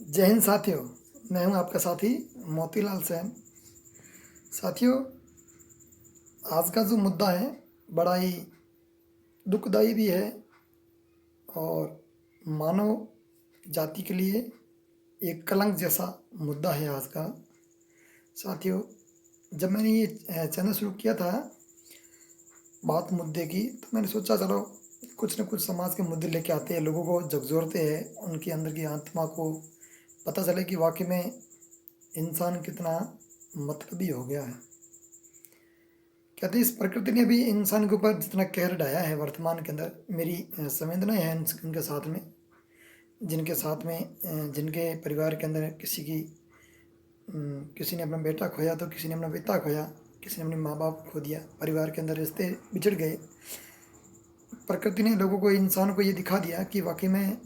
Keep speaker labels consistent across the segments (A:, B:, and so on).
A: जय हिंद साथियों। मैं हूं आपका साथी मोतीलाल सैन। साथियों, आज का जो मुद्दा है बड़ा ही दुखदाई भी है और मानव जाति के लिए एक कलंक जैसा मुद्दा है आज का। साथियों, जब मैंने ये चैनल शुरू किया था बात मुद्दे की, तो मैंने सोचा चलो कुछ न कुछ समाज के मुद्दे लेके आते हैं, लोगों को झकझोरते हैं, उनके अंदर की आत्मा को पता चले कि वाकई में इंसान कितना मतलबी हो गया है। कहते हैं इस प्रकृति ने भी इंसान के ऊपर जितना कहर ढाया है वर्तमान के अंदर, मेरी संवेदनाएं हैं इनके साथ में, जिनके परिवार के अंदर किसी ने अपना बेटा खोया, तो किसी ने अपना पिता खोया, किसी ने अपने माँ बाप खो दिया, परिवार के अंदर रिश्ते बिछड़ गए। प्रकृति ने लोगों को, इंसान को ये दिखा दिया कि वाकई में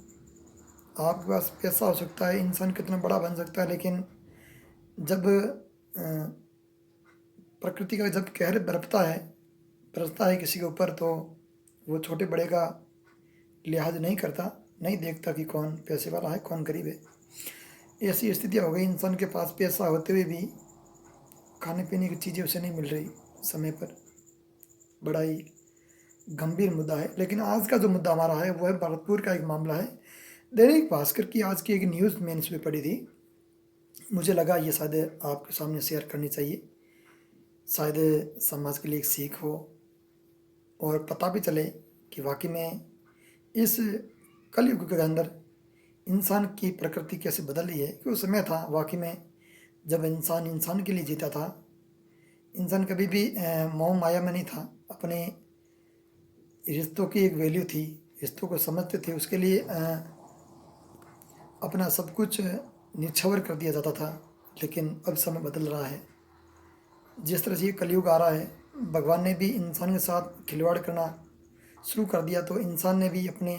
A: आपके पास पैसा हो सकता है, इंसान कितना बड़ा बन सकता है, लेकिन जब प्रकृति का जब कहर बरसता है किसी के ऊपर, तो वो छोटे बड़े का लिहाज नहीं करता, नहीं देखता कि कौन पैसे वाला है कौन गरीब है। ऐसी स्थितियाँ हो गई, इंसान के पास पैसा होते हुए भी खाने पीने की चीज़ें उसे नहीं मिल रही समय पर। बड़ा ही गंभीर मुद्दा है। लेकिन आज का जो मुद्दा हमारा है वो है भरतपुर का एक मामला है। दैनिक भास्कर की आज की एक न्यूज़ मैंने इसमें पढ़ी थी, मुझे लगा ये शायद आपके सामने शेयर करनी चाहिए, शायद समाज के लिए एक सीख हो और पता भी चले कि वाकई में इस कलयुग के अंदर इंसान की प्रकृति कैसे बदल रही है। कि उस समय था वाकई में जब इंसान इंसान के लिए जीता था, इंसान कभी भी मोह माया में नहीं था, अपने रिश्तों की एक वैल्यू थी, रिश्तों को समझते थे, उसके लिए अपना सब कुछ निछावर कर दिया जाता था। लेकिन अब समय बदल रहा है, जिस तरह से ये कलयुग आ रहा है, भगवान ने भी इंसान के साथ खिलवाड़ करना शुरू कर दिया, तो इंसान ने भी अपने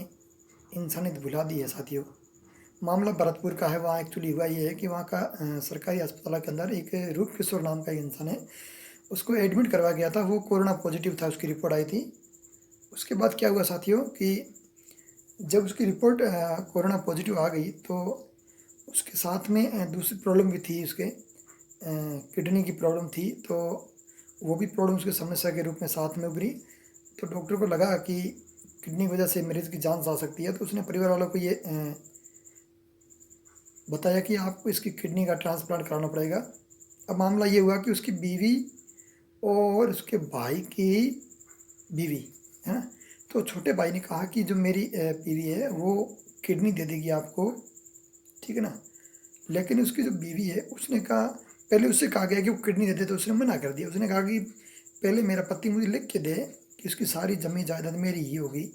A: इंसानियत भुला दी है। साथियों, मामला भरतपुर का है। वहाँ एक्चुअली हुआ ये है कि वहाँ का सरकारी अस्पताल के अंदर एक रूप किशोर नाम का एक इंसान है, उसको एडमिट करवाया गया था। वो कोरोना पॉजिटिव था, उसकी रिपोर्ट आई थी। उसके बाद क्या हुआ साथियों कि जब उसकी रिपोर्ट कोरोना पॉजिटिव आ गई, तो उसके साथ में दूसरी प्रॉब्लम भी थी, उसके किडनी की प्रॉब्लम थी, तो वो भी प्रॉब्लम उसकी समस्या के रूप में साथ में उभरी। तो डॉक्टर को लगा कि किडनी की वजह से मरीज़ की जान जा सकती है, तो उसने परिवार वालों को ये बताया कि आपको इसकी किडनी का ट्रांसप्लांट कराना पड़ेगा। अब मामला ये हुआ कि उसकी बीवी और उसके भाई की बीवी है ना, तो छोटे भाई ने कहा कि जो मेरी बीवी है वो किडनी दे देगी आपको, ठीक है ना। लेकिन उसकी जो बीवी है उसने कहा, पहले उससे कहा गया कि वो किडनी दे दे, तो उसने मना कर दिया। उसने कहा कि पहले मेरा पति मुझे लिख के दे कि उसकी सारी जमीन जायदाद मेरी ही होगी,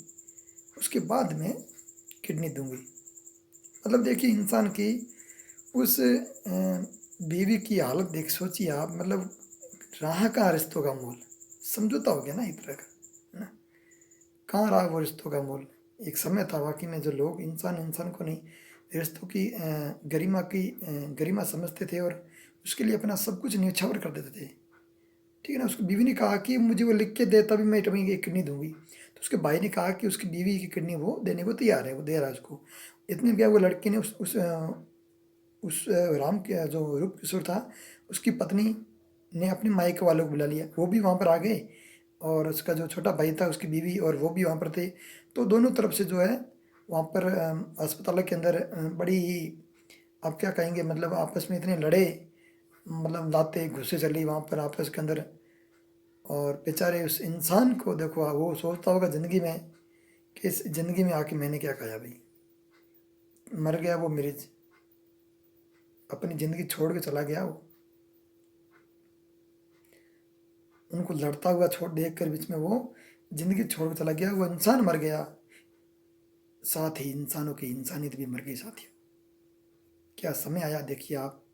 A: उसके बाद मैं किडनी दूंगी। मतलब देखिए इंसान की उस बीवी की हालत देख, सोचिए आप, मतलब रहा कहाँ रिश्तों का मोल, समझौता हो गया ना एक तरह का, है ना। कहाँ रहा वो रिश्तों का मोल। एक समय था वाकई में जो लोग इंसान इंसान को नहीं, रिश्तों की गरिमा समझते थे और उसके लिए अपना सब कुछ न्यौछावर कर देते थे, ठीक है ना। उसकी बीवी ने कहा कि मुझे वो लिख के दे तभी मैं तुम्हें एक किडनी दूंगी, तो उसके भाई ने कहा कि उसकी बीवी की किडनी वो देने को तैयार है, वो दे रहा है उसको। इतने क्या, वो लड़के ने उस राम के जो रूप किशोर था, उसकी पत्नी ने अपने मायके वालों को बुला लिया, वो भी वहाँ पर आ गए, और उसका जो छोटा भाई था उसकी बीवी और वो भी वहाँ पर थे। तो दोनों तरफ से जो है वहाँ पर अस्पताल के अंदर बड़ी ही, आप क्या कहेंगे, मतलब आपस में इतने लड़े, मतलब लाते घुसे चली वहाँ पर आपस के अंदर। और बेचारे उस इंसान को देखो, वो सोचता होगा ज़िंदगी में कि इस ज़िंदगी में आके मैंने क्या खाया भाई। मर गया वो मरीज, अपनी ज़िंदगी छोड़ के चला गया वो, उनको लड़ता हुआ छोड़ देख कर बीच में वो ज़िंदगी छोड़ के चला गया, वो इंसान मर गया, साथ ही इंसानों की इंसानियत भी मर गई। साथियों, क्या समय आया देखिए आप।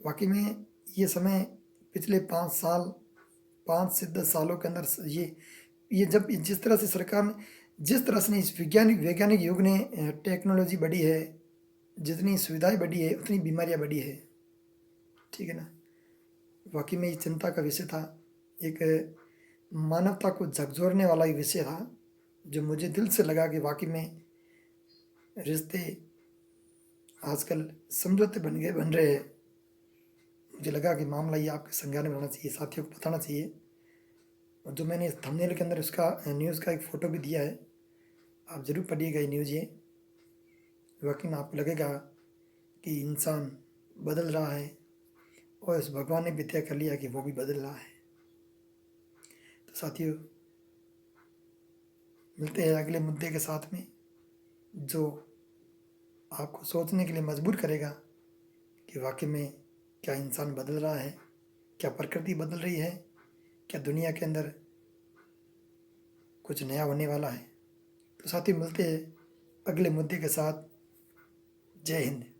A: वाकई में ये समय पिछले 5 साल, 5 से 10 सालों के अंदर ये जब जिस तरह से सरकार ने, जिस तरह से इस वैज्ञानिक युग ने टेक्नोलॉजी बढ़ी है, जितनी सुविधाएं बढ़ी है उतनी बीमारियां बढ़ी है, ठीक है ना। वाकई में ये चिंता का विषय था, एक मानवता को झकझोरने वाला ही विषय था, जो मुझे दिल से लगा कि वाकई में रिश्ते आजकल समझौते बन रहे हैं। मुझे लगा कि मामला ये आपके संज्ञान में लाना चाहिए, साथियों को बताना चाहिए। और जो मैंने इस थंबनेल के अंदर उसका न्यूज़ का एक फ़ोटो भी दिया है, आप ज़रूर पढ़िएगा ये न्यूज़। ये वाकई में आपको लगेगा कि इंसान बदल रहा है और इस भगवान ने भी तय कर लिया कि वो भी बदल रहा है। तो साथियों, मिलते हैं अगले मुद्दे के साथ में, जो आपको सोचने के लिए मजबूर करेगा कि वाकई में क्या इंसान बदल रहा है, क्या प्रकृति बदल रही है, क्या दुनिया के अंदर कुछ नया होने वाला है। तो साथियों, मिलते हैं अगले मुद्दे के साथ। जय हिंद।